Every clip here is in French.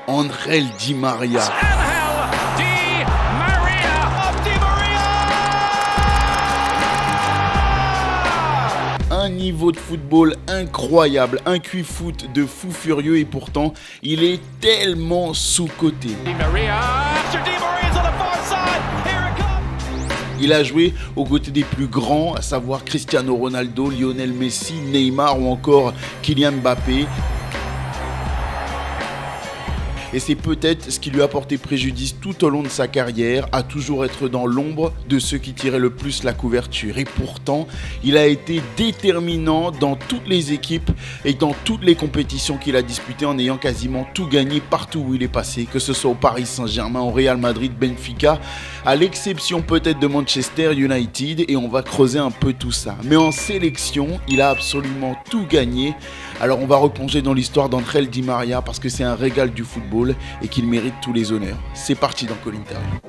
Ángel Di María. Un niveau de football incroyable, un QI foot de fou furieux et pourtant il est tellement sous-coté. Il a joué aux côtés des plus grands, à savoir Cristiano Ronaldo, Lionel Messi, Neymar ou encore Kylian Mbappé. Et c'est peut-être ce qui lui a porté préjudice tout au long de sa carrière, à toujours être dans l'ombre de ceux qui tiraient le plus la couverture. Et pourtant, il a été déterminant dans toutes les équipes et dans toutes les compétitions qu'il a disputées en ayant quasiment tout gagné partout où il est passé, que ce soit au Paris Saint-Germain, au Real Madrid, Benfica, à l'exception peut-être de Manchester United, et on va creuser un peu tout ça. Mais en sélection, il a absolument tout gagné. Alors on va replonger dans l'histoire d'Ángel Di María parce que c'est un régal du football et qu'il mérite tous les honneurs. C'est parti dans Call Interview.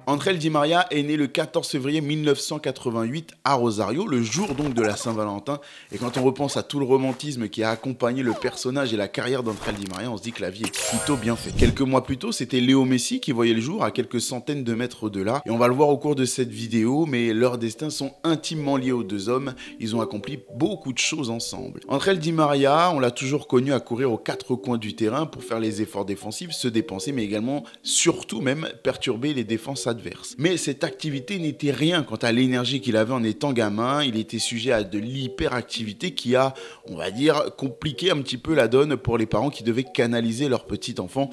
Ángel Di María est né le 14 février 1988 à Rosario, le jour donc de la Saint-Valentin. Et quand on repense à tout le romantisme qui a accompagné le personnage et la carrière d'Ángel Di María, on se dit que la vie est plutôt bien faite. Quelques mois plus tôt, c'était Léo Messi qui voyait le jour à quelques centaines de mètres de là. Et on va le voir au cours de cette vidéo, mais leurs destins sont intimement liés aux deux hommes. Ils ont accompli beaucoup de choses ensemble. Ángel Di María, on l'a toujours connu à courir aux quatre coins du terrain pour faire les efforts défensifs, se dépenser, mais également, surtout même, perturber les défenses adverses. Mais cette activité n'était rien quant à l'énergie qu'il avait en étant gamin. Il était sujet à de l'hyperactivité qui a, on va dire, compliqué un petit peu la donne pour les parents qui devaient canaliser leur petit enfant.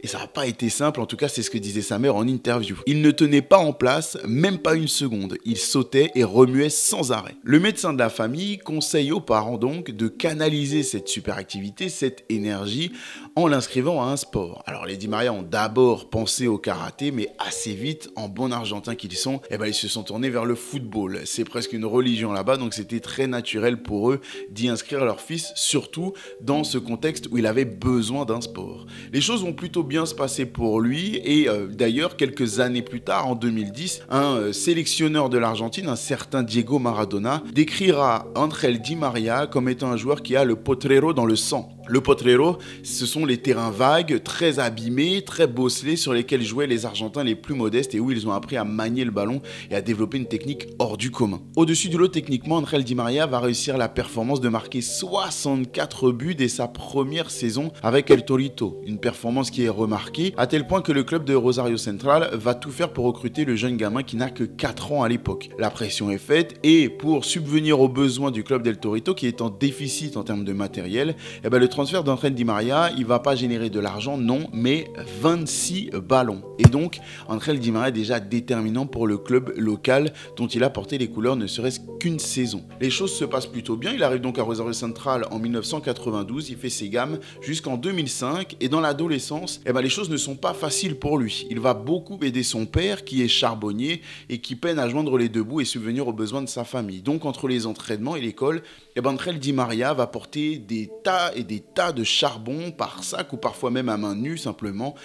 Et ça n'a pas été simple, en tout cas c'est ce que disait sa mère en interview. Il ne tenait pas en place, même pas une seconde. Il sautait et remuait sans arrêt. Le médecin de la famille conseille aux parents donc de canaliser cette superactivité, cette énergie, en l'inscrivant à un sport. Alors les Di María ont d'abord pensé au karaté, mais assez vite, en bon argentin qu'ils sont, ils se sont tournés vers le football. C'est presque une religion là-bas, donc c'était très naturel pour eux d'y inscrire leur fils, surtout dans ce contexte où il avait besoin d'un sport. Les choses vont plutôt bien se passer pour lui et d'ailleurs quelques années plus tard, en 2010, un sélectionneur de l'Argentine, un certain Diego Maradona, décrira Ángel Di María comme étant un joueur qui a le potrero dans le sang. Le potrero, ce sont les terrains vagues, très abîmés, très bosselés sur lesquels jouaient les Argentins les plus modestes et où ils ont appris à manier le ballon et à développer une technique hors du commun. Au-dessus du lot, techniquement, Ángel Di María va réussir la performance de marquer 64 buts dès sa première saison avec El Torito, une performance qui est remarquée à tel point que le club de Rosario Central va tout faire pour recruter le jeune gamin qui n'a que 4 ans à l'époque. La pression est faite et pour subvenir aux besoins du club d'El Torito qui est en déficit en termes de matériel, le transfert d'Ángel Di María, il va pas générer de l'argent, non, mais 26 ballons. Et donc, Ángel Di María est déjà déterminant pour le club local dont il a porté les couleurs ne serait-ce qu'une saison. Les choses se passent plutôt bien, il arrive donc à Rosario Central en 1992, il fait ses gammes jusqu'en 2005 et dans l'adolescence, les choses ne sont pas faciles pour lui. Il va beaucoup aider son père qui est charbonnier et qui peine à joindre les deux bouts et subvenir aux besoins de sa famille. Donc entre les entraînements et l'école, Ángel Di María va porter des tas et des tas de charbon par sac ou parfois même à main nue simplement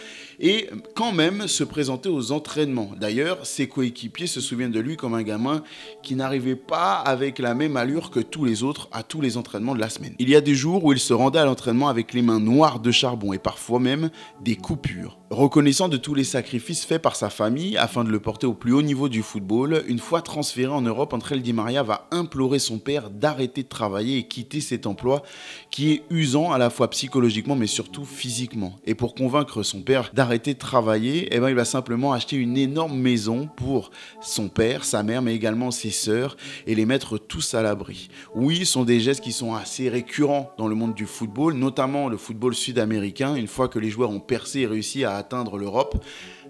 et quand même se présenter aux entraînements. D'ailleurs, ses coéquipiers se souviennent de lui comme un gamin qui n'arrivait pas avec la même allure que tous les autres à tous les entraînements de la semaine. Il y a des jours où il se rendait à l'entraînement avec les mains noires de charbon et parfois même des coupures. Reconnaissant de tous les sacrifices faits par sa famille afin de le porter au plus haut niveau du football, une fois transféré en Europe, Ángel Di María va implorer son père d'arrêter de travailler et quitter cet emploi qui est usant à la fois psychologiquement mais surtout physiquement. Et pour convaincre son père d'arrêter de travailler, il va simplement acheter une énorme maison pour son père, sa mère mais également ses sœurs et les mettre tous à l'abri. Oui, ce sont des gestes qui sont assez récurrents dans le monde du football, notamment le football sud-américain, une fois que les joueurs ont percé et réussi à atteindre l'Europe.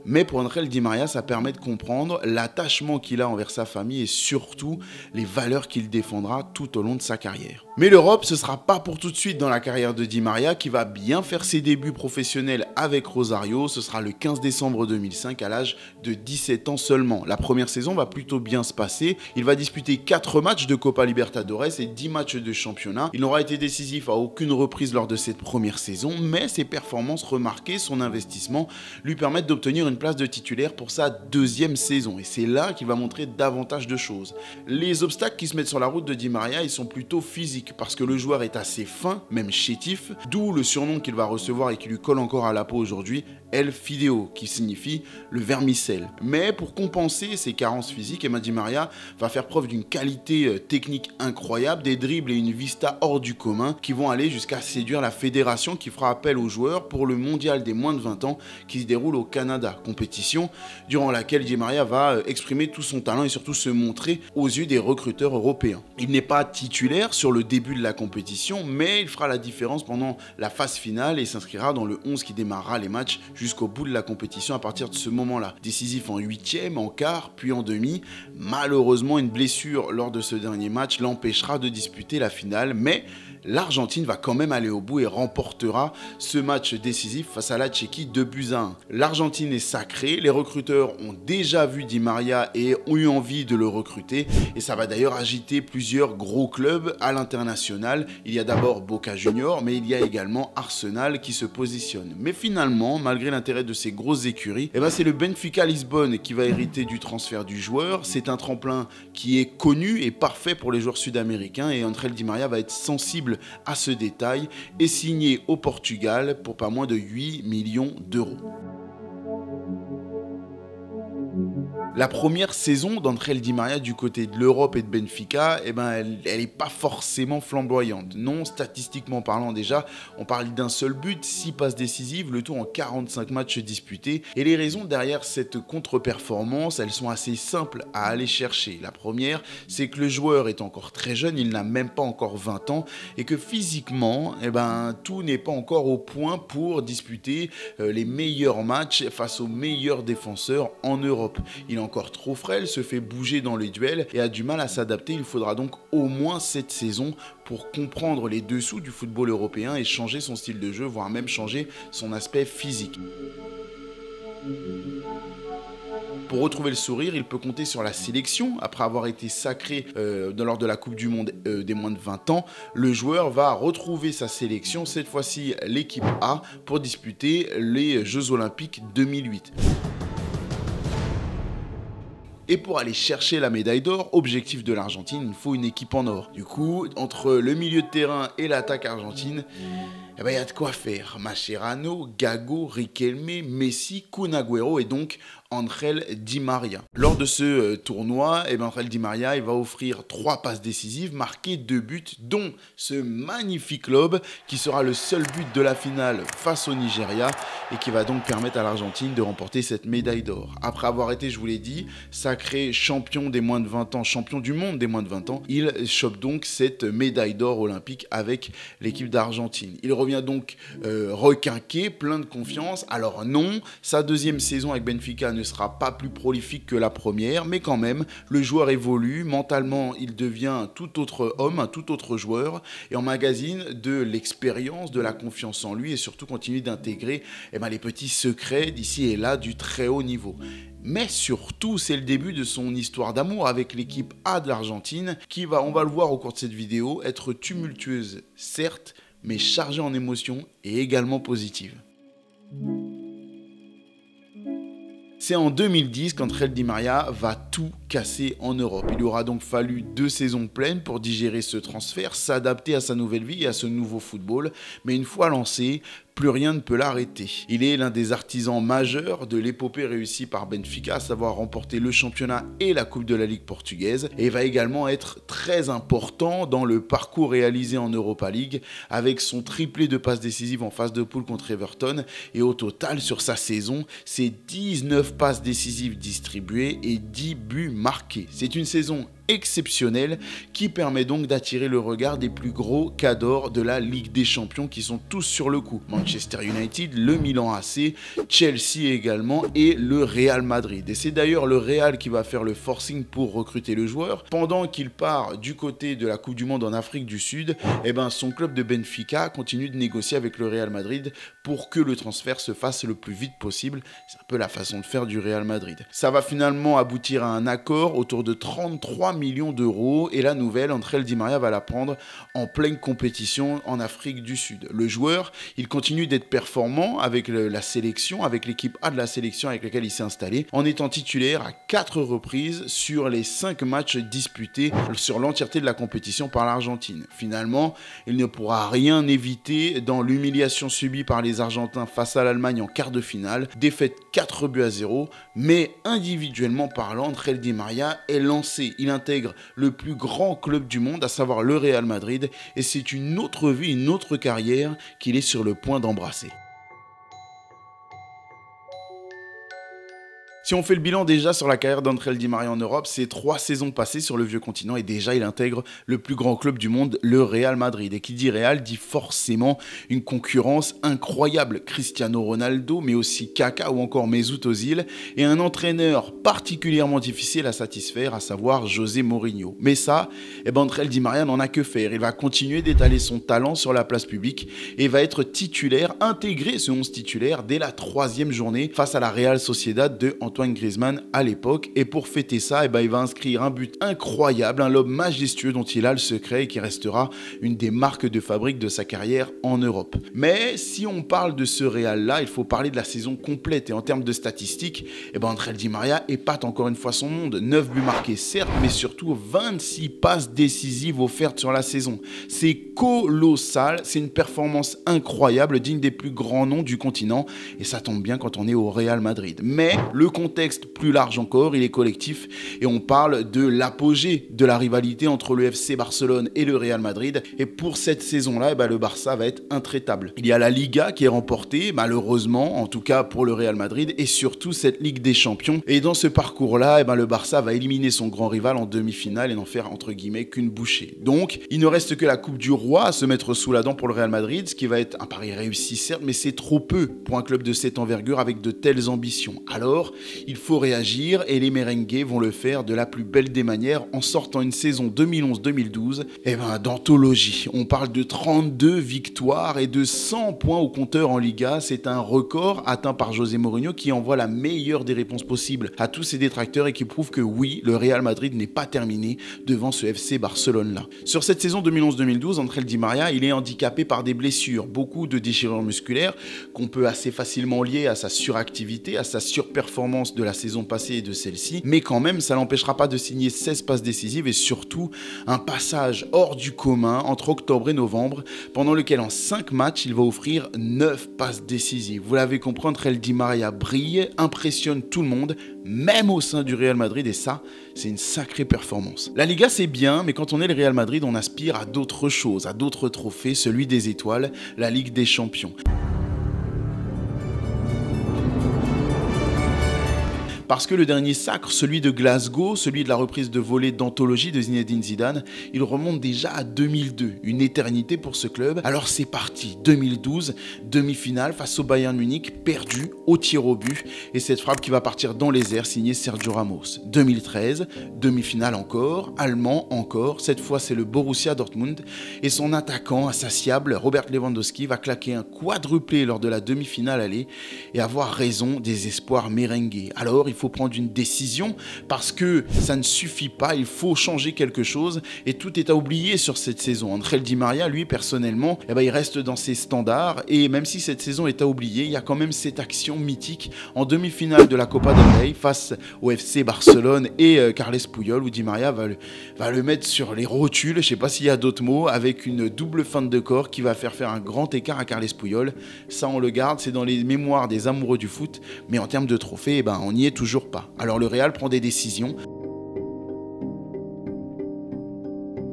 Mais pour Ángel Di María, ça permet de comprendre l'attachement qu'il a envers sa famille et surtout les valeurs qu'il défendra tout au long de sa carrière. Mais l'Europe, ce sera pas pour tout de suite dans la carrière de Di María qui va bien faire ses débuts professionnels avec Rosario. Ce sera le 15 décembre 2005 à l'âge de 17 ans seulement. La première saison va plutôt bien se passer. Il va disputer 4 matchs de Copa Libertadores et 10 matchs de championnat. Il n'aura été décisif à aucune reprise lors de cette première saison, mais ses performances remarquées, son investissement lui permettent d'obtenir une une place de titulaire pour sa deuxième saison. Et c'est là qu'il va montrer davantage de choses. Les obstacles qui se mettent sur la route de Di Maria, ils sont plutôt physiques, parce que le joueur est assez fin, même chétif, d'où le surnom qu'il va recevoir et qui lui colle encore à la peau aujourd'hui, El Fideo, qui signifie le vermicelle. Mais pour compenser ces carences physiques, Di Maria va faire preuve d'une qualité technique incroyable, des dribbles et une vista hors du commun qui vont aller jusqu'à séduire la fédération qui fera appel aux joueurs pour le mondial des moins de 20 ans qui se déroule au Canada, compétition durant laquelle Di Maria va exprimer tout son talent et surtout se montrer aux yeux des recruteurs européens. Il n'est pas titulaire sur le début de la compétition, mais il fera la différence pendant la phase finale et s'inscrira dans le 11 qui démarrera les matchs jusqu'au bout de la compétition à partir de ce moment-là. Décisif en huitième, en quart, puis en demi. Malheureusement, une blessure lors de ce dernier match l'empêchera de disputer la finale, mais l'Argentine va quand même aller au bout et remportera ce match décisif face à la Tchéquie 2-1. L'Argentine est sacrée, les recruteurs ont déjà vu Di Maria et ont eu envie de le recruter et ça va d'ailleurs agiter plusieurs gros clubs à l'international. Il y a d'abord Boca Juniors, mais il y a également Arsenal qui se positionne. Mais finalement, malgré l'intérêt de ces grosses écuries, c'est le Benfica Lisbonne qui va hériter du transfert du joueur. C'est un tremplin qui est connu et parfait pour les joueurs sud-américains et André Di Maria va être sensible à ce détail et signé au Portugal pour pas moins de 8 millions d'euros. La première saison d'André Di Maria du côté de l'Europe et de Benfica, elle n'est pas forcément flamboyante. Non, statistiquement parlant déjà, on parle d'un seul but, 6 passes décisives, le tout en 45 matchs disputés. Et les raisons derrière cette contre-performance, elles sont assez simples à aller chercher. La première, c'est que le joueur est encore très jeune, il n'a même pas encore 20 ans, et que physiquement, tout n'est pas encore au point pour disputer les meilleurs matchs face aux meilleurs défenseurs en Europe. Il est encore trop frêle, se fait bouger dans les duels et a du mal à s'adapter. Il faudra donc au moins cette saison pour comprendre les dessous du football européen et changer son style de jeu, voire même changer son aspect physique. Pour retrouver le sourire, il peut compter sur la sélection. Après avoir été sacré lors de la Coupe du Monde des moins de 20 ans, le joueur va retrouver sa sélection, cette fois-ci l'équipe A, pour disputer les Jeux Olympiques 2008. Et pour aller chercher la médaille d'or, objectif de l'Argentine, il faut une équipe en or. Du coup, entre le milieu de terrain et l'attaque argentine, il y a de quoi faire. Mascherano, Gago, Riquelme, Messi, Kun Agüero et donc André Di Maria. Lors de ce tournoi, André Di Maria il va offrir 3 passes décisives, marquer 2 buts, dont ce magnifique lob qui sera le seul but de la finale face au Nigeria et qui va donc permettre à l'Argentine de remporter cette médaille d'or. Après avoir été, je vous l'ai dit, sacré champion des moins de 20 ans, champion du monde des moins de 20 ans, il chope donc cette médaille d'or olympique avec l'équipe d'Argentine. Il revient donc requinqué, plein de confiance. Alors non, sa deuxième saison avec Benfica ne sera pas plus prolifique que la première, mais quand même, le joueur évolue, mentalement il devient un tout autre homme, un tout autre joueur, et emmagasine de l'expérience, de la confiance en lui, et surtout continue d'intégrer les petits secrets d'ici et là du très haut niveau. Mais surtout, c'est le début de son histoire d'amour avec l'équipe A de l'Argentine, qui va, on va le voir au cours de cette vidéo, être tumultueuse, certes, mais chargée en émotions et également positive. C'est en 2010 qu'André Di Maria va tout casser en Europe. Il lui aura donc fallu 2 saisons pleines pour digérer ce transfert, s'adapter à sa nouvelle vie et à ce nouveau football. Mais une fois lancé, plus rien ne peut l'arrêter. Il est l'un des artisans majeurs de l'épopée réussie par Benfica, à savoir remporter le championnat et la Coupe de la Ligue portugaise, et va également être très important dans le parcours réalisé en Europa League, avec son triplé de passes décisives en phase de poule contre Everton, et au total sur sa saison, c'est 19 passes décisives distribuées et 10 buts marqués. C'est une saison exceptionnelle qui permet donc d'attirer le regard des plus gros cadors de la Ligue des Champions qui sont tous sur le coup. Manchester United, le Milan AC, Chelsea également et le Real Madrid. Et c'est d'ailleurs le Real qui va faire le forcing pour recruter le joueur. Pendant qu'il part du côté de la Coupe du Monde en Afrique du Sud, son club de Benfica continue de négocier avec le Real Madrid pour que le transfert se fasse le plus vite possible. C'est un peu la façon de faire du Real Madrid. Ça va finalement aboutir à un accord autour de 33 millions d'euros et la nouvelle, Angel Di Maria va la prendre en pleine compétition en Afrique du Sud. Le joueur, il continue d'être performant avec la sélection, avec l'équipe A de la sélection avec laquelle il s'est installé, en étant titulaire à 4 reprises sur les 5 matchs disputés sur l'entièreté de la compétition par l'Argentine. Finalement, il ne pourra rien éviter dans l'humiliation subie par les Argentins face à l'Allemagne en quart de finale, défaite 4-0, mais individuellement parlant, Angel Di Maria est lancé. Il intègre le plus grand club du monde, à savoir le Real Madrid, et c'est une autre vie, une autre carrière qu'il est sur le point d'embrasser. Si on fait le bilan déjà sur la carrière d'Angel Di Maria en Europe, c'est 3 saisons passées sur le vieux continent et déjà il intègre le plus grand club du monde, le Real Madrid. Et qui dit Real dit forcément une concurrence incroyable. Cristiano Ronaldo, mais aussi Kaka ou encore Mesut Ozil et un entraîneur particulièrement difficile à satisfaire, à savoir José Mourinho. Mais ça, Angel Di Maria n'en a que faire. Il va continuer d'étaler son talent sur la place publique et va être titulaire, intégré ce 11 titulaire dès la 3e journée face à la Real Sociedad de Antoine Griezmann à l'époque, et pour fêter ça, il va inscrire un but incroyable, un lob majestueux dont il a le secret et qui restera une des marques de fabrique de sa carrière en Europe. Mais si on parle de ce Real-là, il faut parler de la saison complète, et en termes de statistiques, Angel Di Maria épate encore une fois son monde. 9 buts marqués certes, mais surtout 26 passes décisives offertes sur la saison. C'est colossal, c'est une performance incroyable, digne des plus grands noms du continent, et ça tombe bien quand on est au Real Madrid. Mais le contexte plus large encore, il est collectif et on parle de l'apogée de la rivalité entre le FC Barcelone et le Real Madrid, et pour cette saison-là, le Barça va être intraitable. Il y a la Liga qui est remportée, malheureusement, en tout cas pour le Real Madrid, et surtout cette Ligue des Champions, et dans ce parcours-là, le Barça va éliminer son grand rival en demi-finale et n'en faire entre guillemets qu'une bouchée. Donc, il ne reste que la Coupe du Roi à se mettre sous la dent pour le Real Madrid, ce qui va être un pari réussi certes, mais c'est trop peu pour un club de cette envergure avec de telles ambitions. Alors, il faut réagir et les merengues vont le faire de la plus belle des manières en sortant une saison 2011-2012 d'anthologie. On parle de 32 victoires et de 100 points au compteur en Liga. C'est un record atteint par José Mourinho qui envoie la meilleure des réponses possibles à tous ses détracteurs et qui prouve que oui, le Real Madrid n'est pas terminé devant ce FC Barcelone-là. Sur cette saison 2011-2012, Angel Di Maria, il est handicapé par des blessures, beaucoup de déchirures musculaires qu'on peut assez facilement lier à sa suractivité, à sa surperformance de la saison passée et de celle-ci, mais quand même ça l'empêchera pas de signer 16 passes décisives et surtout un passage hors du commun entre octobre et novembre, pendant lequel en 5 matchs il va offrir 9 passes décisives. Vous l'avez compris, Angel Di Maria brille, impressionne tout le monde, même au sein du Real Madrid, et ça, c'est une sacrée performance. La Liga c'est bien, mais quand on est le Real Madrid, on aspire à d'autres choses, à d'autres trophées, celui des étoiles, la Ligue des Champions. Parce que le dernier sacre, celui de Glasgow, celui de la reprise de volée d'anthologie de Zinedine Zidane, il remonte déjà à 2002, une éternité pour ce club. Alors c'est parti, 2012, demi-finale face au Bayern Munich, perdu au tir au but, et cette frappe qui va partir dans les airs, signée Sergio Ramos. 2013, demi-finale encore, allemand encore, cette fois c'est le Borussia Dortmund, et son attaquant insatiable, Robert Lewandowski, va claquer un quadruplé lors de la demi-finale aller, et avoir raison des espoirs merengues. Alors il faut prendre une décision parce que ça ne suffit pas, il faut changer quelque chose et tout est à oublier sur cette saison. Angel Di Maria, lui personnellement, il reste dans ses standards et même si cette saison est à oublier, il y a quand même cette action mythique en demi-finale de la Copa del Rey face au FC Barcelone et Carles Puyol où Di Maria va le mettre sur les rotules, je sais pas s'il y a d'autres mots, avec une double feinte de corps qui va faire un grand écart à Carles Puyol. Ça on le garde, c'est dans les mémoires des amoureux du foot, mais en termes de trophées, on n'y est toujours pas. Alors le Real prend des décisions.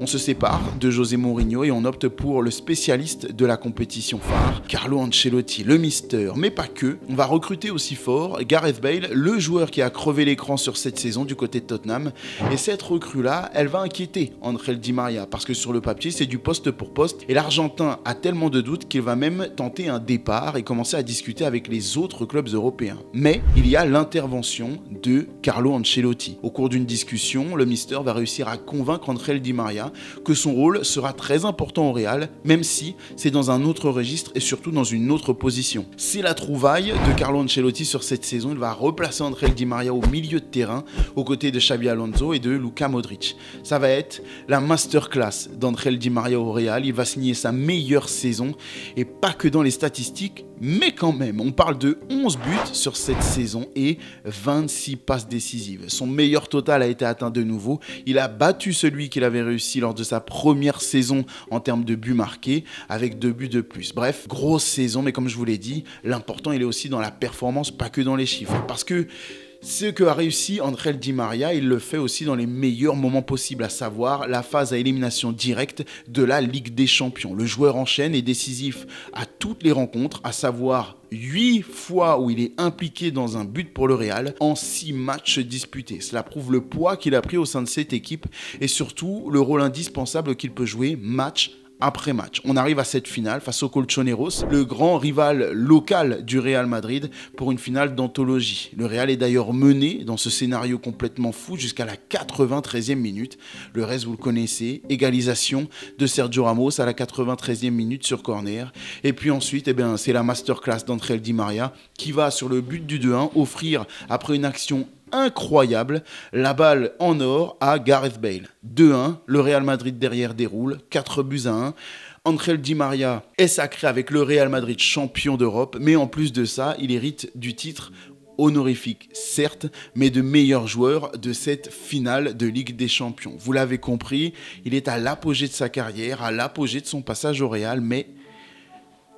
On se sépare de José Mourinho et on opte pour le spécialiste de la compétition phare, Carlo Ancelotti, le mister. Mais pas que, on va recruter aussi fort Gareth Bale, le joueur qui a crevé l'écran sur cette saison du côté de Tottenham. Et cette recrue-là, elle va inquiéter Angel Di Maria parce que sur le papier, c'est du poste pour poste. Et l'Argentin a tellement de doutes qu'il va même tenter un départ et commencer à discuter avec les autres clubs européens. Mais il y a l'intervention de Carlo Ancelotti. Au cours d'une discussion, le mister va réussir à convaincre Angel Di Maria Maria que son rôle sera très important au Real, même si c'est dans un autre registre et surtout dans une autre position. C'est la trouvaille de Carlo Ancelotti sur cette saison. Il va replacer André Di Maria au milieu de terrain, aux côtés de Xabi Alonso et de Luka Modric. Ça va être la masterclass d'André Di Maria au Real. Il va signer sa meilleure saison, et pas que dans les statistiques, mais quand même. On parle de 11 buts sur cette saison et 26 passes décisives. Son meilleur total a été atteint de nouveau. Il a battu celui qu'il avait réussi lors de sa première saison en termes de buts marqués, avec 2 buts de plus. Bref, grosse saison, mais comme je vous l'ai dit, l'important il est aussi dans la performance, pas que dans les chiffres. Parce que ce que a réussi André Di Maria, il le fait aussi dans les meilleurs moments possibles, à savoir la phase à élimination directe de la Ligue des Champions. Le joueur enchaîne et est décisif à toutes les rencontres, à savoir 8 fois où il est impliqué dans un but pour le Real en 6 matchs disputés. Cela prouve le poids qu'il a pris au sein de cette équipe et surtout le rôle indispensable qu'il peut jouer match après match. On arrive à cette finale face aux Colchoneros, le grand rival local du Real Madrid, pour une finale d'anthologie. Le Real est d'ailleurs mené dans ce scénario complètement fou jusqu'à la 93e minute. Le reste, vous le connaissez, égalisation de Sergio Ramos à la 93e minute sur corner. Et puis ensuite, c'est la masterclass d'André Di Maria qui va, sur le but du 2-1, offrir, après une action incroyable, la balle en or à Gareth Bale. 2-1, le Real Madrid derrière déroule, 4-1. André Di Maria est sacré avec le Real Madrid champion d'Europe, mais en plus de ça, il hérite du titre honorifique, certes, mais de meilleur joueur de cette finale de Ligue des Champions. Vous l'avez compris, il est à l'apogée de sa carrière, à l'apogée de son passage au Real, mais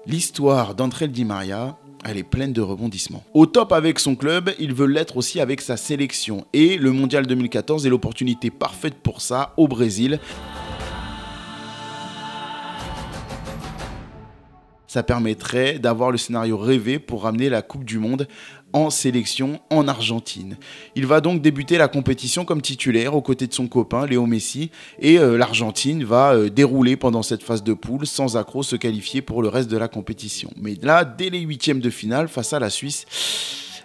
l'histoire d'André Di Maria, elle est pleine de rebondissements. Au top avec son club, il veut l'être aussi avec sa sélection. Et le Mondial 2014 est l'opportunité parfaite pour ça au Brésil. Ça permettrait d'avoir le scénario rêvé pour ramener la Coupe du Monde en sélection en Argentine. Il va donc débuter la compétition comme titulaire aux côtés de son copain Léo Messi, et l'Argentine va dérouler pendant cette phase de poule sans accroc, se qualifier pour le reste de la compétition. Mais là, dès les huitièmes de finale face à la Suisse,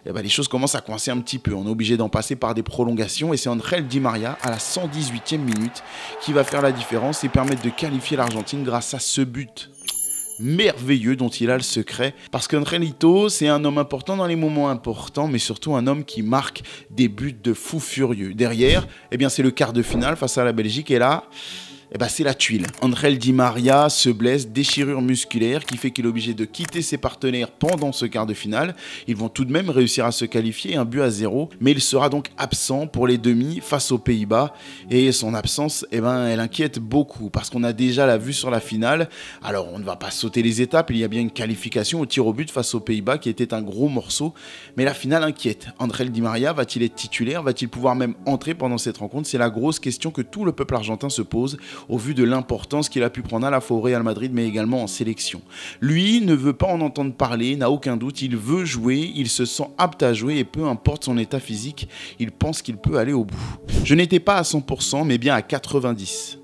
les choses commencent à coincer un petit peu. On est obligé d'en passer par des prolongations et c'est André Di Maria à la 118e minute qui va faire la différence et permettre de qualifier l'Argentine grâce à ce but merveilleux dont il a le secret, parce qu'Andrelito, c'est un homme important dans les moments importants, mais surtout un homme qui marque des buts de fou furieux. Derrière, c'est le quart de finale face à la Belgique, et là, c'est la tuile. André Di Maria se blesse, déchirure musculaire qui fait qu'il est obligé de quitter ses partenaires pendant ce quart de finale. Ils vont tout de même réussir à se qualifier, 1-0, mais il sera donc absent pour les demi face aux Pays-Bas. Et son absence, elle inquiète beaucoup parce qu'on a déjà la vue sur la finale. Alors on ne va pas sauter les étapes, il y a bien une qualification au tir au but face aux Pays-Bas qui était un gros morceau. Mais la finale inquiète. André Di Maria va-t-il être titulaire? Va-t-il pouvoir même entrer pendant cette rencontre? C'est la grosse question que tout le peuple argentin se pose, au vu de l'importance qu'il a pu prendre à la fois au Real Madrid mais également en sélection. Lui ne veut pas en entendre parler, n'a aucun doute, il veut jouer, il se sent apte à jouer et peu importe son état physique, il pense qu'il peut aller au bout. Je n'étais pas à 100% mais bien à 90%.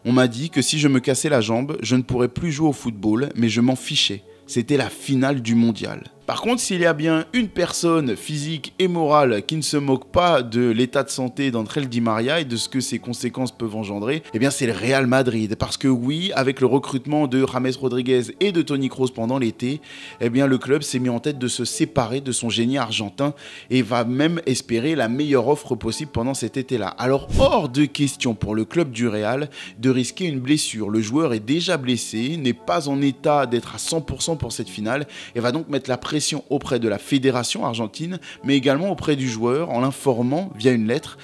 On m'a dit que si je me cassais la jambe, je ne pourrais plus jouer au football, mais je m'en fichais. C'était la finale du mondial. Par contre, s'il y a bien une personne physique et morale qui ne se moque pas de l'état de santé d'André Di Maria et de ce que ses conséquences peuvent engendrer, c'est le Real Madrid. Parce que oui, avec le recrutement de James Rodriguez et de Toni Kroos pendant l'été, le club s'est mis en tête de se séparer de son génie argentin et va même espérer la meilleure offre possible pendant cet été-là. Alors, hors de question pour le club du Real de risquer une blessure. Le joueur est déjà blessé, n'est pas en état d'être à 100% pour cette finale et va donc mettre la pression auprès de la fédération argentine, mais également auprès du joueur en l'informant via une lettre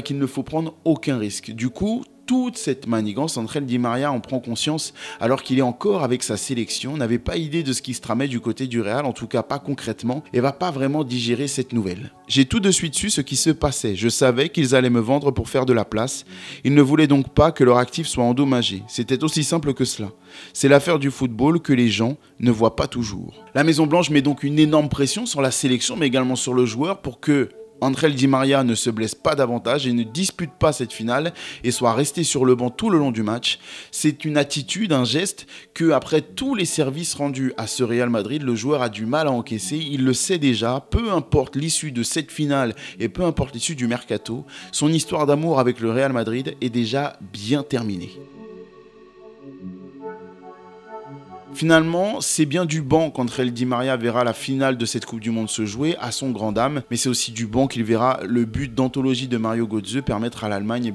qu'il ne faut prendre aucun risque. Du coup, toute cette manigance, André Di Maria en prend conscience alors qu'il est encore avec sa sélection, n'avait pas idée de ce qui se tramait du côté du Real, en tout cas pas concrètement, et va pas vraiment digérer cette nouvelle. J'ai tout de suite su ce qui se passait, je savais qu'ils allaient me vendre pour faire de la place, ils ne voulaient donc pas que leur actif soit endommagé, c'était aussi simple que cela. C'est l'affaire du football que les gens ne voient pas toujours. La Maison Blanche met donc une énorme pression sur la sélection mais également sur le joueur pour que Ángel Di María ne se blesse pas davantage et ne dispute pas cette finale et soit resté sur le banc tout le long du match. C'est une attitude, un geste que, après tous les services rendus à ce Real Madrid, le joueur a du mal à encaisser. Il le sait déjà, peu importe l'issue de cette finale et peu importe l'issue du mercato, son histoire d'amour avec le Real Madrid est déjà bien terminée. Finalement, c'est bien du banc qu'Ángel Di María verra la finale de cette Coupe du Monde se jouer, à son grand dam, mais c'est aussi du banc qu'il verra le but d'anthologie de Mario Götze permettre à l'Allemagne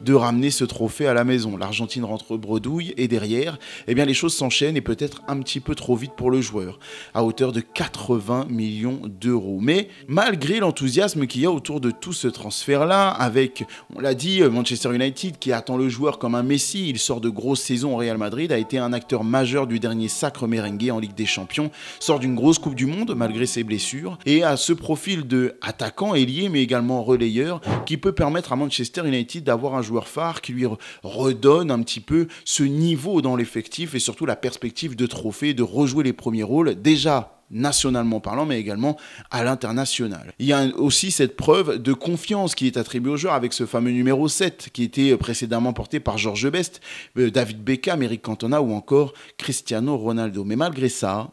de ramener ce trophée à la maison. L'Argentine rentre bredouille et derrière, les choses s'enchaînent et peut-être un petit peu trop vite pour le joueur, à hauteur de 80 millions d'euros. Mais malgré l'enthousiasme qu'il y a autour de tout ce transfert-là, avec, on l'a dit, Manchester United qui attend le joueur comme un Messi, il sort de grosses saisons au Real Madrid, a été un acteur majeur du dernier sacre merengue en Ligue des Champions, sort d'une grosse Coupe du Monde malgré ses blessures et a ce profil de attaquant, ailier mais également relayeur qui peut permettre à Manchester United d'avoir un joueur phare qui lui redonne un petit peu ce niveau dans l'effectif et surtout la perspective de trophée, de rejouer les premiers rôles déjà nationalement parlant, mais également à l'international. Il y a aussi cette preuve de confiance qui est attribuée au joueur avec ce fameux numéro 7 qui était précédemment porté par George Best, David Beckham, Eric Cantona ou encore Cristiano Ronaldo. Mais malgré ça,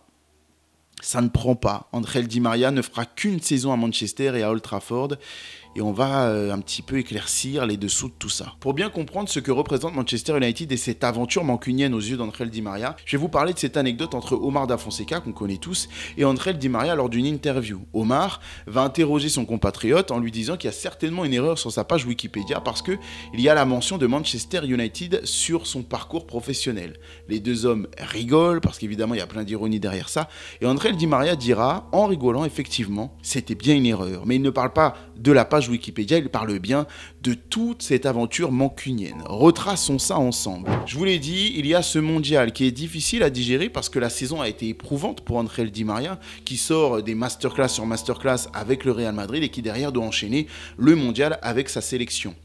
ça ne prend pas. Ángel Di María ne fera qu'une saison à Manchester et à Old Trafford. Et on va un petit peu éclaircir les dessous de tout ça. Pour bien comprendre ce que représente Manchester United et cette aventure mancunienne aux yeux d'Ángel Di María, je vais vous parler de cette anecdote entre Omar Da Fonseca, qu'on connaît tous, et Ángel Di María lors d'une interview. Omar va interroger son compatriote en lui disant qu'il y a certainement une erreur sur sa page Wikipédia parce qu'il y a la mention de Manchester United sur son parcours professionnel. Les deux hommes rigolent parce qu'évidemment il y a plein d'ironie derrière ça, et Ángel Di María dira, en rigolant effectivement, c'était bien une erreur, mais il ne parle pas de la page Wikipédia, il parle bien de toute cette aventure mancunienne. Retraçons ça ensemble. Je vous l'ai dit, il y a ce mondial qui est difficile à digérer parce que la saison a été éprouvante pour Ángel Di María qui sort des masterclass sur masterclass avec le Real Madrid et qui derrière doit enchaîner le mondial avec sa sélection.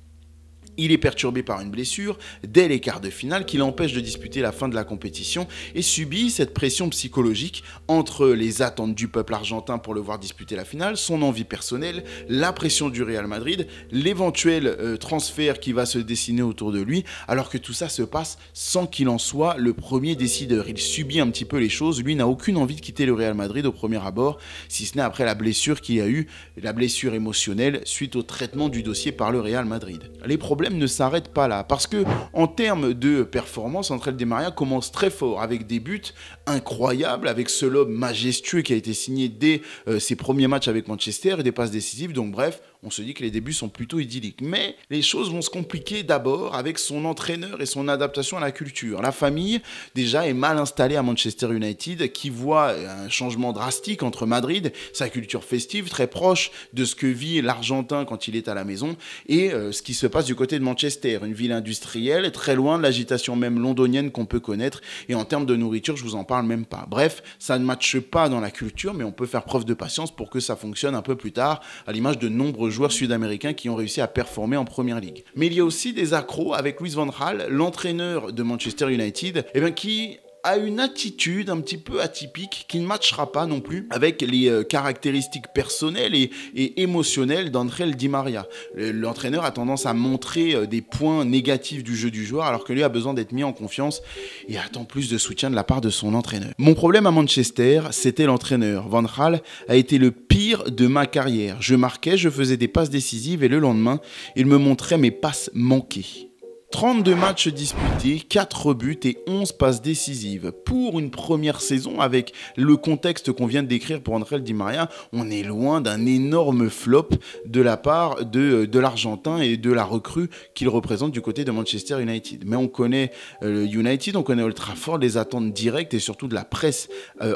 Il est perturbé par une blessure dès les quarts de finale qui l'empêche de disputer la fin de la compétition et subit cette pression psychologique entre les attentes du peuple argentin pour le voir disputer la finale, son envie personnelle, la pression du Real Madrid, l'éventuel transfert qui va se dessiner autour de lui, alors que tout ça se passe sans qu'il en soit le premier décideur. Il subit un petit peu les choses, lui n'a aucune envie de quitter le Real Madrid au premier abord, si ce n'est après la blessure qu'il y a eu, la blessure émotionnelle suite au traitement du dossier par le Real Madrid. Les problèmes ne s'arrête pas là, parce que en termes de performance, Ángel Di María commence très fort avec des buts incroyables, avec ce lob majestueux qui a été signé dès ses premiers matchs avec Manchester et des passes décisives. Donc bref, on se dit que les débuts sont plutôt idylliques. Mais les choses vont se compliquer d'abord avec son entraîneur et son adaptation à la culture. La famille, déjà, est mal installée à Manchester United, qui voit un changement drastique entre Madrid, sa culture festive, très proche de ce que vit l'Argentin quand il est à la maison, et ce qui se passe du côté de Manchester, une ville industrielle, très loin de l'agitation même londonienne qu'on peut connaître, et en termes de nourriture, je vous en parle même pas. Bref, ça ne matche pas dans la culture, mais on peut faire preuve de patience pour que ça fonctionne un peu plus tard, à l'image de nombreux joueurs sud-américains qui ont réussi à performer en Première Ligue. Mais il y a aussi des accros avec Louis van Gaal, l'entraîneur de Manchester United, qui a une attitude un petit peu atypique qui ne matchera pas non plus avec les caractéristiques personnelles et émotionnelles d'Ángel Di María. L'entraîneur a tendance à montrer des points négatifs du jeu du joueur alors que lui a besoin d'être mis en confiance et attend plus de soutien de la part de son entraîneur. Mon problème à Manchester, c'était l'entraîneur. Van Gaal a été le pire de ma carrière. Je marquais, je faisais des passes décisives et le lendemain, il me montrait mes passes manquées. 32 matchs disputés, 4 buts et 11 passes décisives. Pour une première saison, avec le contexte qu'on vient de décrire pour Ángel Di María, on est loin d'un énorme flop de la part de l'Argentin et de la recrue qu'il représente du côté de Manchester United. Mais on connaît United, on connaît Old Trafford, les attentes directes et surtout de la presse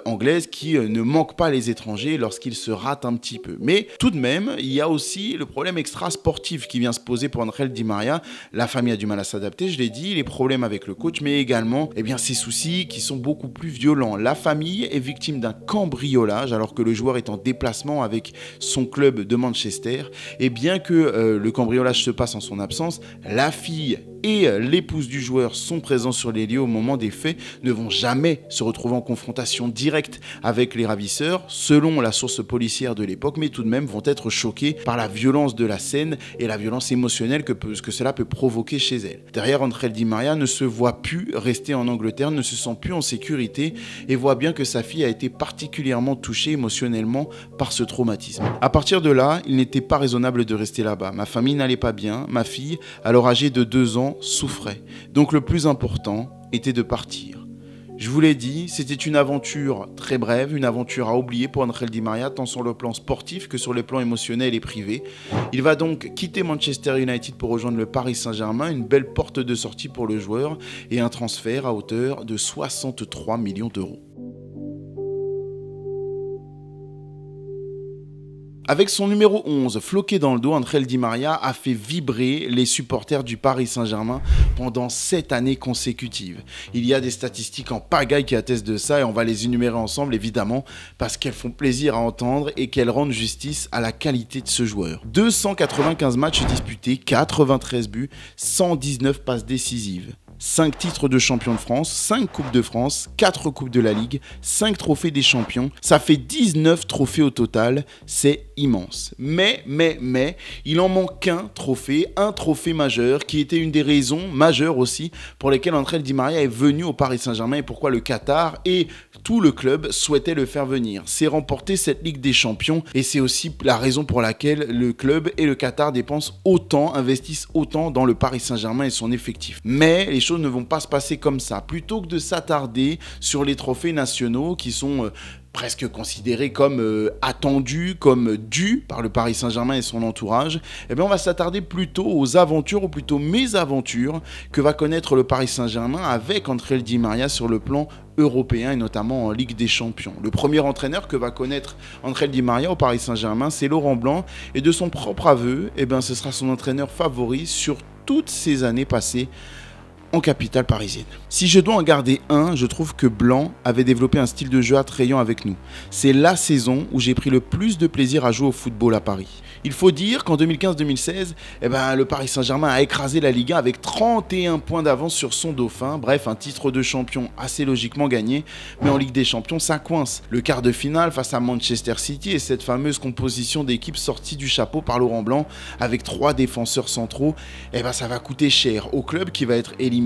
anglaise qui ne manque pas les étrangers lorsqu'ils se ratent un petit peu. Mais tout de même, il y a aussi le problème extra-sportif qui vient se poser pour Ángel Di María. La famille a du mal à s'adapter, je l'ai dit, les problèmes avec le coach, mais également ces soucis qui sont beaucoup plus violents. La famille est victime d'un cambriolage alors que le joueur est en déplacement avec son club de Manchester. Et bien que le cambriolage se passe en son absence, la fille et l'épouse du joueur sont présents sur les lieux au moment des faits ne vont jamais se retrouver en confrontation directe avec les ravisseurs, selon la source policière de l'époque, mais tout de même vont être choqués par la violence de la scène et la violence émotionnelle que cela peut provoquer chez elle. Derrière, Ángel Di María ne se voit plus rester en Angleterre, ne se sent plus en sécurité et voit bien que sa fille a été particulièrement touchée émotionnellement par ce traumatisme. À partir de là, il n'était pas raisonnable de rester là-bas. Ma famille n'allait pas bien, ma fille, alors âgée de 2 ans, souffrait. Donc le plus important était de partir. Je vous l'ai dit, c'était une aventure très brève, une aventure à oublier pour Ángel Di María, tant sur le plan sportif que sur le plan émotionnel et privé. Il va donc quitter Manchester United pour rejoindre le Paris Saint-Germain, une belle porte de sortie pour le joueur et un transfert à hauteur de 63 millions d'euros. Avec son numéro 11 floqué dans le dos, Ángel Di María a fait vibrer les supporters du Paris Saint-Germain pendant 7 années consécutives. Il y a des statistiques en pagaille qui attestent de ça et on va les énumérer ensemble évidemment parce qu'elles font plaisir à entendre et qu'elles rendent justice à la qualité de ce joueur. 295 matchs disputés, 93 buts, 119 passes décisives. 5 titres de champion de France, 5 coupes de France, 4 coupes de la Ligue, 5 trophées des champions, ça fait 19 trophées au total, c'est immense. Mais, il en manque un trophée majeur, qui était une des raisons majeures aussi pour lesquelles Ángel Di María est venu au Paris Saint-Germain et pourquoi le Qatar et tout le club souhaitait le faire venir. C'est remporter cette Ligue des Champions et c'est aussi la raison pour laquelle le club et le Qatar dépensent autant, investissent autant dans le Paris Saint-Germain et son effectif. Mais les choses ne vont pas se passer comme ça. Plutôt que de s'attarder sur les trophées nationaux qui sont presque considérés comme attendus, comme dus par le Paris Saint-Germain et son entourage, eh bien on va s'attarder plutôt aux aventures, ou plutôt mésaventures, que va connaître le Paris Saint-Germain avec Ángel Di María sur le plan européen et notamment en Ligue des Champions. Le premier entraîneur que va connaître Ángel Di María au Paris Saint-Germain, c'est Laurent Blanc, et de son propre aveu, eh bien ce sera son entraîneur favori sur toutes ces années passées en capitale parisienne. Si je dois en garder un, je trouve que Blanc avait développé un style de jeu attrayant avec nous. C'est la saison où j'ai pris le plus de plaisir à jouer au football à Paris. Il faut dire qu'en 2015-2016, le Paris Saint-Germain a écrasé la Ligue 1 avec 31 points d'avance sur son dauphin. Bref, un titre de champion assez logiquement gagné, mais en Ligue des Champions, ça coince. Le quart de finale face à Manchester City et cette fameuse composition d'équipe sortie du chapeau par Laurent Blanc avec 3 défenseurs centraux, ça va coûter cher au club qui va être éliminé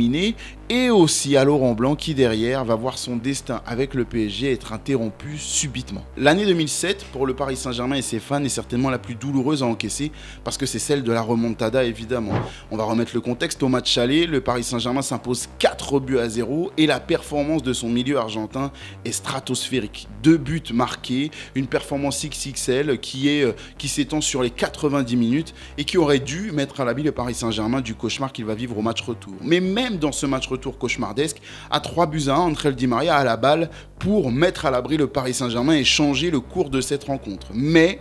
et aussi à Laurent Blanc qui derrière va voir son destin avec le PSG être interrompu subitement. L'année 2007 pour le Paris Saint-Germain et ses fans est certainement la plus douloureuse à encaisser parce que c'est celle de la remontada évidemment. On va remettre le contexte. Au match aller, le Paris Saint-Germain s'impose 4-0 et la performance de son milieu argentin est stratosphérique. 2 buts marqués, une performance XXL qui s'étend sur les 90 minutes et qui aurait dû mettre à l'abri le Paris Saint-Germain du cauchemar qu'il va vivre au match retour. Mais même dans ce match retour cauchemardesque, à 3-1, Ángel Di María a la balle pour mettre à l'abri le Paris Saint-Germain et changer le cours de cette rencontre. Mais,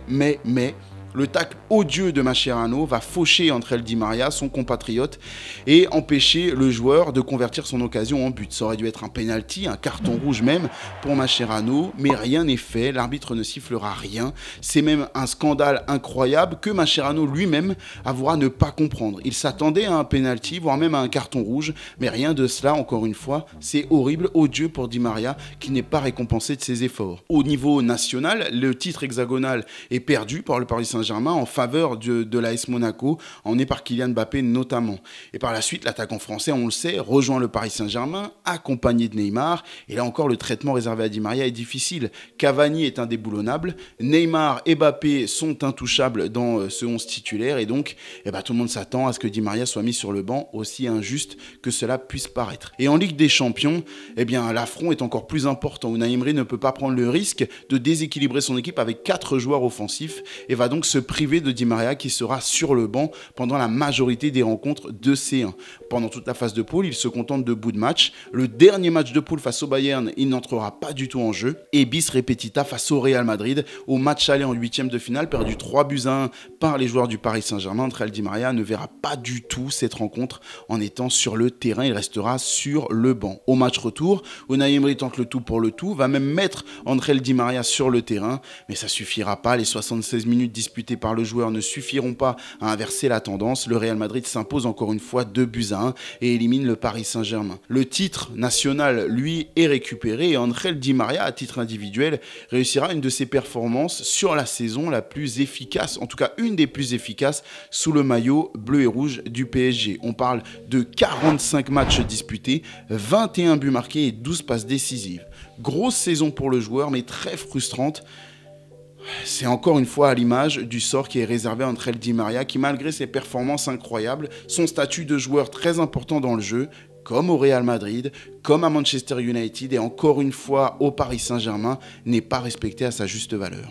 le tacle odieux de Mascherano va faucher Ángel Di María, son compatriote, et empêcher le joueur de convertir son occasion en but. Ça aurait dû être un penalty, un carton rouge même pour Mascherano, mais rien n'est fait, l'arbitre ne sifflera rien. C'est même un scandale incroyable que Mascherano lui-même avouera ne pas comprendre. Il s'attendait à un penalty, voire même à un carton rouge, mais rien de cela, encore une fois. C'est horrible, odieux pour Di María, qui n'est pas récompensé de ses efforts. Au niveau national, le titre hexagonal est perdu par le Paris Saint-Germain en faveur de l'AS Monaco, emmené par Kylian Mbappé notamment. Et par la suite, l'attaquant français, on le sait, rejoint le Paris Saint-Germain, accompagné de Neymar. Et là encore, le traitement réservé à Di María est difficile. Cavani est indéboulonnable, Neymar et Mbappé sont intouchables dans ce 11 titulaire. Et donc, tout le monde s'attend à ce que Di María soit mis sur le banc, aussi injuste que cela puisse paraître. Et en Ligue des Champions, l'affront est encore plus important. Unai Emery ne peut pas prendre le risque de déséquilibrer son équipe avec 4 joueurs offensifs et va donc se privé de Di María qui sera sur le banc pendant la majorité des rencontres de C1. Pendant toute la phase de poule, il se contente de bout de match. Le dernier match de poule face au Bayern, il n'entrera pas du tout en jeu. Et bis repetita face au Real Madrid, au match aller en 8e de finale, perdu 3-1 par les joueurs du Paris Saint-Germain. Ángel Di María ne verra pas du tout cette rencontre en étant sur le terrain, il restera sur le banc. Au match retour, Unai Emery tente le tout pour le tout, va même mettre Ángel Di María sur le terrain, mais ça suffira pas. Les 76 minutes disputées disputées par le joueur ne suffiront pas à inverser la tendance. Le Real Madrid s'impose encore une fois 2-1 et élimine le Paris Saint-Germain. Le titre national, lui, est récupéré et Ángel Di María, à titre individuel, réussira une de ses performances sur la saison la plus efficace, en tout cas une des plus efficaces, sous le maillot bleu et rouge du PSG. On parle de 45 matchs disputés, 21 buts marqués et 12 passes décisives. Grosse saison pour le joueur, mais très frustrante. C'est encore une fois à l'image du sort qui est réservé à Ángel Di María, qui malgré ses performances incroyables, son statut de joueur très important dans le jeu, comme au Real Madrid, comme à Manchester United et encore une fois au Paris Saint-Germain, n'est pas respecté à sa juste valeur.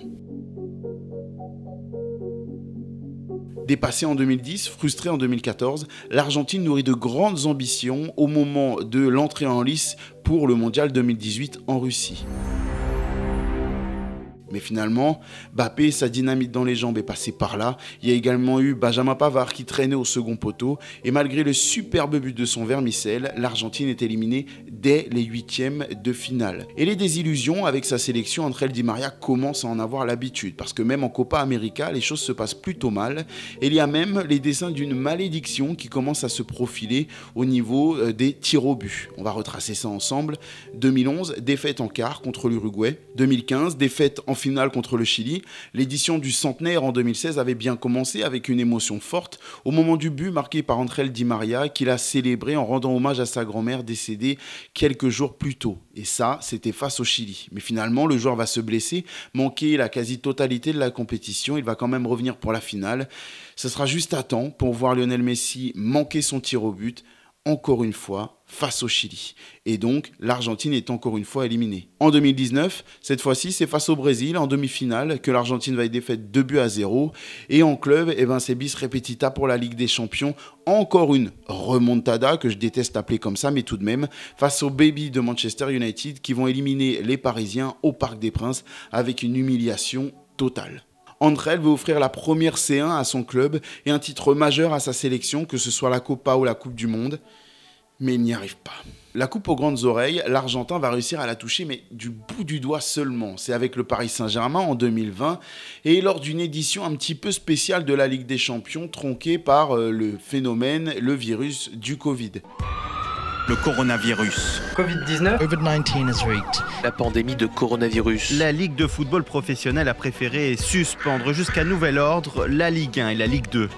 Dépassé en 2010, frustré en 2014, l'Argentine nourrit de grandes ambitions au moment de l'entrée en lice pour le Mondial 2018 en Russie. Mais finalement, Mbappé, sa dynamite dans les jambes est passée par là. Il y a également eu Benjamin Pavard qui traînait au second poteau. Et malgré le superbe but de son vermicelle, l'Argentine est éliminée dès les huitièmes de finale. Et les désillusions avec sa sélection, Ángel Di María commence à en avoir l'habitude. Parce que même en Copa América, les choses se passent plutôt mal. Et il y a même les dessins d'une malédiction qui commence à se profiler au niveau des tirs au but. On va retracer ça ensemble. 2011, défaite en quart contre l'Uruguay. 2015, défaite en finale contre le Chili. L'édition du centenaire en 2016 avait bien commencé avec une émotion forte au moment du but marqué par Ángel Di María qu'il a célébré en rendant hommage à sa grand-mère décédée quelques jours plus tôt. Et ça, c'était face au Chili. Mais finalement, le joueur va se blesser, manquer la quasi-totalité de la compétition. Il va quand même revenir pour la finale. Ce sera juste à temps pour voir Lionel Messi manquer son tir au but, encore une fois, face au Chili. Et donc, l'Argentine est encore une fois éliminée. En 2019, cette fois-ci, c'est face au Brésil, en demi-finale, que l'Argentine va être défaite 2-0. Et en club, c'est bis repetita pour la Ligue des Champions. Encore une remontada, que je déteste appeler comme ça, mais tout de même, face aux Baby de Manchester United, qui vont éliminer les Parisiens au Parc des Princes avec une humiliation totale. Ángel veut offrir la première C1 à son club et un titre majeur à sa sélection, que ce soit la Copa ou la Coupe du Monde. Mais il n'y arrive pas. La coupe aux grandes oreilles, l'Argentin va réussir à la toucher, mais du bout du doigt seulement. C'est avec le Paris Saint-Germain en 2020 et lors d'une édition un petit peu spéciale de la Ligue des Champions, tronquée par le phénomène, le virus du Covid. Le coronavirus. Covid-19. COVID-19 is rigged. La pandémie de coronavirus. La Ligue de football professionnel a préféré suspendre jusqu'à nouvel ordre la Ligue 1 et la Ligue 2.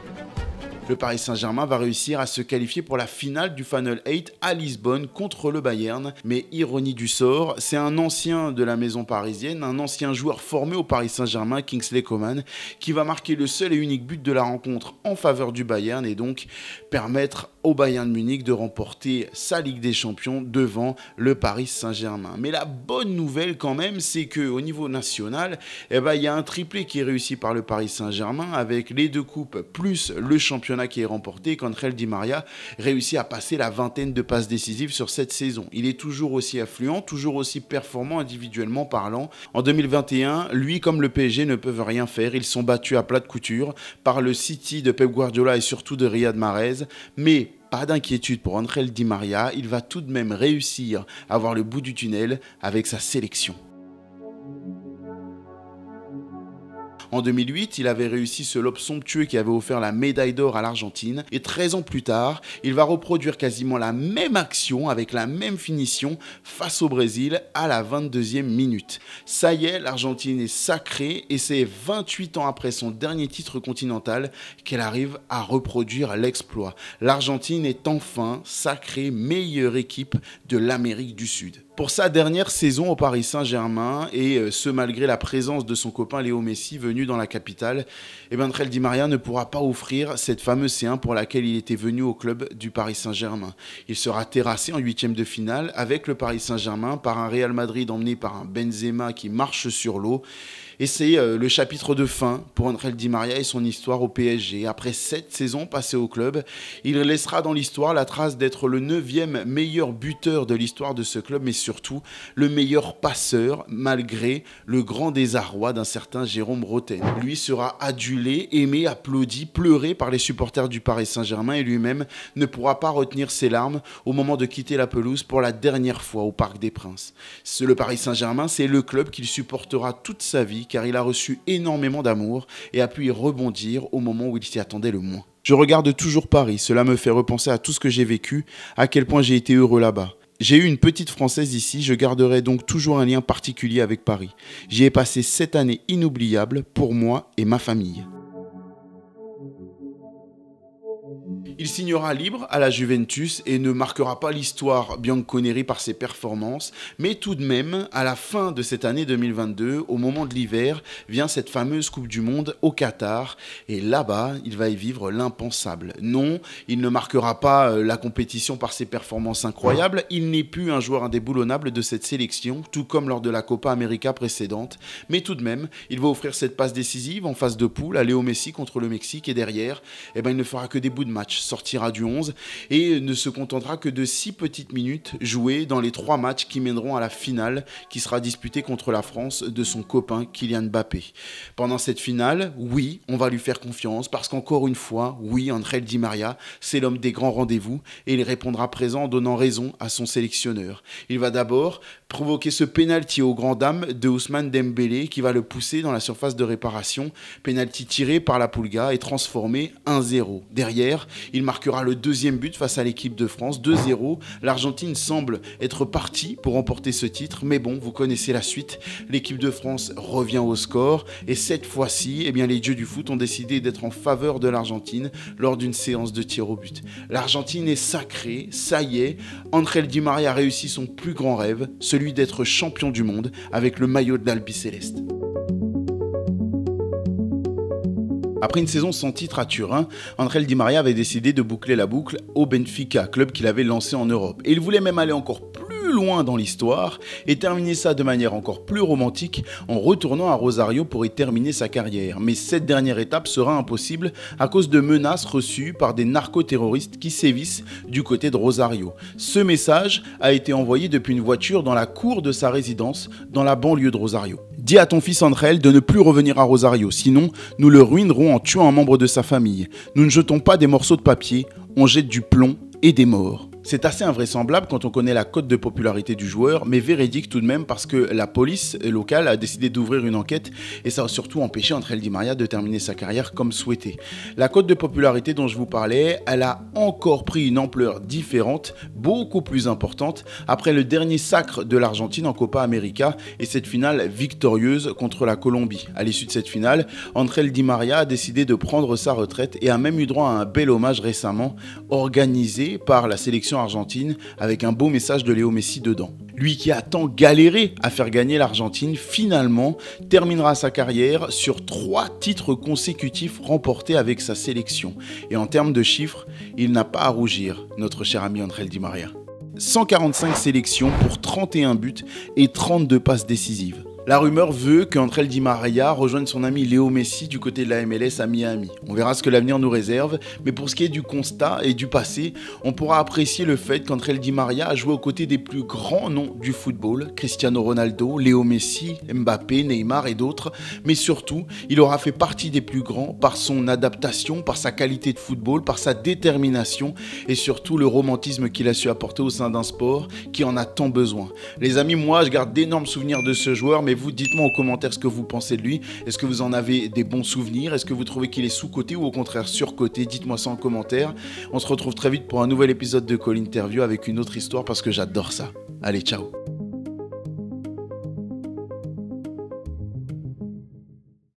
Le Paris Saint-Germain va réussir à se qualifier pour la finale du Final 8 à Lisbonne contre le Bayern. Mais ironie du sort, c'est un ancien de la maison parisienne, un ancien joueur formé au Paris Saint-Germain, Kingsley Coman, qui va marquer le seul et unique but de la rencontre en faveur du Bayern et donc permettre au Bayern de Munich de remporter sa Ligue des Champions devant le Paris Saint-Germain. Mais la bonne nouvelle quand même, c'est qu'au niveau national, il y a un triplé qui est réussi par le Paris Saint-Germain avec les deux coupes plus le championnat qui est remporté, qu'Ángel Di María réussit à passer la vingtaine de passes décisives sur cette saison. Il est toujours aussi affluent, toujours aussi performant individuellement parlant. En 2021, lui comme le PSG ne peuvent rien faire. Ils sont battus à plat de couture par le City de Pep Guardiola et surtout de Riyad Mahrez. Mais pas d'inquiétude pour Ángel Di María, il va tout de même réussir à voir le bout du tunnel avec sa sélection. En 2008, il avait réussi ce lob somptueux qui avait offert la médaille d'or à l'Argentine. Et 13 ans plus tard, il va reproduire quasiment la même action avec la même finition face au Brésil à la 22e minute. Ça y est, l'Argentine est sacrée et c'est 28 ans après son dernier titre continental qu'elle arrive à reproduire l'exploit. L'Argentine est enfin sacrée meilleure équipe de l'Amérique du Sud. Pour sa dernière saison au Paris Saint-Germain, et ce malgré la présence de son copain Léo Messi venu dans la capitale, Ángel Di María ne pourra pas offrir cette fameuse C1 pour laquelle il était venu au club du Paris Saint-Germain. Il sera terrassé en huitième de finale avec le Paris Saint-Germain par un Real Madrid emmené par un Benzema qui marche sur l'eau. Et c'est le chapitre de fin pour Ángel Di María et son histoire au PSG. Après 7 saisons passées au club, il laissera dans l'histoire la trace d'être le 9e meilleur buteur de l'histoire de ce club, mais surtout le meilleur passeur, malgré le grand désarroi d'un certain Jérôme Rotten. Lui sera adulé, aimé, applaudi, pleuré par les supporters du Paris Saint-Germain et lui-même ne pourra pas retenir ses larmes au moment de quitter la pelouse pour la dernière fois au Parc des Princes. Le Paris Saint-Germain, c'est le club qu'il supportera toute sa vie, car il a reçu énormément d'amour et a pu y rebondir au moment où il s'y attendait le moins. Je regarde toujours Paris, cela me fait repenser à tout ce que j'ai vécu, à quel point j'ai été heureux là-bas. J'ai eu une petite Française ici, je garderai donc toujours un lien particulier avec Paris. J'y ai passé 7 années inoubliables pour moi et ma famille. Il signera libre à la Juventus et ne marquera pas l'histoire bianconeri par ses performances, mais tout de même, à la fin de cette année 2022, au moment de l'hiver, vient cette fameuse Coupe du Monde au Qatar, et là-bas, il va y vivre l'impensable. Non, il ne marquera pas la compétition par ses performances incroyables, il n'est plus un joueur indéboulonnable de cette sélection, tout comme lors de la Copa América précédente, mais tout de même, il va offrir cette passe décisive en phase de poule à Léo Messi contre le Mexique, et derrière, il ne fera que des bouts de match, sortira du 11 et ne se contentera que de 6 petites minutes jouées dans les 3 matchs qui mèneront à la finale qui sera disputée contre la France de son copain Kylian Mbappé. Pendant cette finale, oui, on va lui faire confiance parce qu'encore une fois, oui, Ángel Di María, c'est l'homme des grands rendez-vous et il répondra présent en donnant raison à son sélectionneur. Il va d'abord provoquer ce pénalty aux grandes dames de Ousmane Dembélé qui va le pousser dans la surface de réparation. Pénalty tiré par la Pulga et transformé 1-0. Derrière, il marquera le deuxième but face à l'équipe de France, 2-0. L'Argentine semble être partie pour remporter ce titre, mais bon, vous connaissez la suite. L'équipe de France revient au score et cette fois-ci, les dieux du foot ont décidé d'être en faveur de l'Argentine lors d'une séance de tir au but. L'Argentine est sacrée, ça y est, Ángel Di María a réussi son plus grand rêve, celui d'être champion du monde avec le maillot de l'Albiceleste. Après une saison sans titre à Turin, Ángel Di María avait décidé de boucler la boucle au Benfica, club qu'il avait lancé en Europe. Et il voulait même aller encore plus loin dans l'histoire et terminer ça de manière encore plus romantique en retournant à Rosario pour y terminer sa carrière. Mais cette dernière étape sera impossible à cause de menaces reçues par des narcoterroristes qui sévissent du côté de Rosario. Ce message a été envoyé depuis une voiture dans la cour de sa résidence dans la banlieue de Rosario. Dis à ton fils Ángel de ne plus revenir à Rosario, sinon nous le ruinerons en tuant un membre de sa famille. Nous ne jetons pas des morceaux de papier, on jette du plomb et des morts. C'est assez invraisemblable quand on connaît la cote de popularité du joueur, mais véridique tout de même parce que la police locale a décidé d'ouvrir une enquête et ça a surtout empêché Ángel Di María de terminer sa carrière comme souhaité. La cote de popularité dont je vous parlais, elle a encore pris une ampleur différente, beaucoup plus importante, après le dernier sacre de l'Argentine en Copa América et cette finale victorieuse contre la Colombie. À l'issue de cette finale, Ángel Di María a décidé de prendre sa retraite et a même eu droit à un bel hommage récemment, organisé par la sélection argentine avec un beau message de Léo Messi dedans. Lui qui a tant galéré à faire gagner l'Argentine, finalement terminera sa carrière sur 3 titres consécutifs remportés avec sa sélection. Et en termes de chiffres, il n'a pas à rougir, notre cher ami Ángel Di María. 145 sélections pour 31 buts et 32 passes décisives. La rumeur veut qu'Ángel Di María rejoigne son ami Léo Messi du côté de la MLS à Miami. On verra ce que l'avenir nous réserve, mais pour ce qui est du constat et du passé, on pourra apprécier le fait qu'Ángel Di María a joué aux côtés des plus grands noms du football, Cristiano Ronaldo, Léo Messi, Mbappé, Neymar et d'autres, mais surtout, il aura fait partie des plus grands par son adaptation, par sa qualité de football, par sa détermination et surtout le romantisme qu'il a su apporter au sein d'un sport qui en a tant besoin. Les amis, moi je garde d'énormes souvenirs de ce joueur, mais vous, dites-moi en commentaire ce que vous pensez de lui. Est-ce que vous en avez des bons souvenirs? Est-ce que vous trouvez qu'il est sous-coté ou au contraire sur-coté? Dites-moi ça en commentaire. On se retrouve très vite pour un nouvel épisode de Call Interview avec une autre histoire parce que j'adore ça. Allez, ciao!